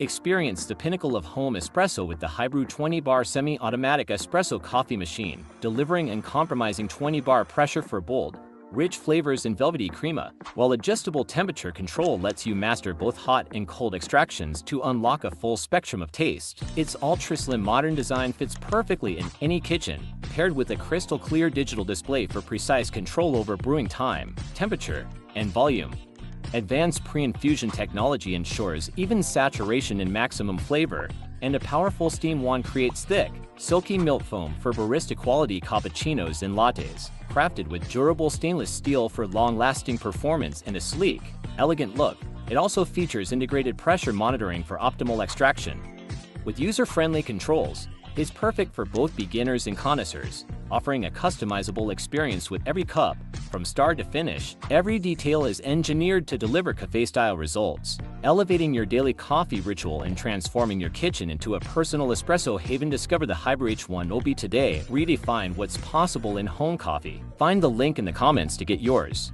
Experience the pinnacle of home espresso with the Hybrew 20-bar semi-automatic espresso coffee machine, delivering uncompromising 20-bar pressure for bold, rich flavors and velvety crema, while adjustable temperature control lets you master both hot and cold extractions to unlock a full spectrum of taste. Its ultra-slim modern design fits perfectly in any kitchen, paired with a crystal-clear digital display for precise control over brewing time, temperature, and volume. Advanced pre-infusion technology ensures even saturation and maximum flavor, and a powerful steam wand creates thick, silky milk foam for barista-quality cappuccinos and lattes. Crafted with durable stainless steel for long-lasting performance and a sleek, elegant look, it also features integrated pressure monitoring for optimal extraction. With user-friendly controls, it's perfect for both beginners and connoisseurs, offering a customizable experience with every cup. From start to finish, every detail is engineered to deliver cafe-style results, elevating your daily coffee ritual and transforming your kitchen into a personal espresso haven. Discover the Hybrew H1OB today. Redefine what's possible in home coffee. Find the link in the comments to get yours.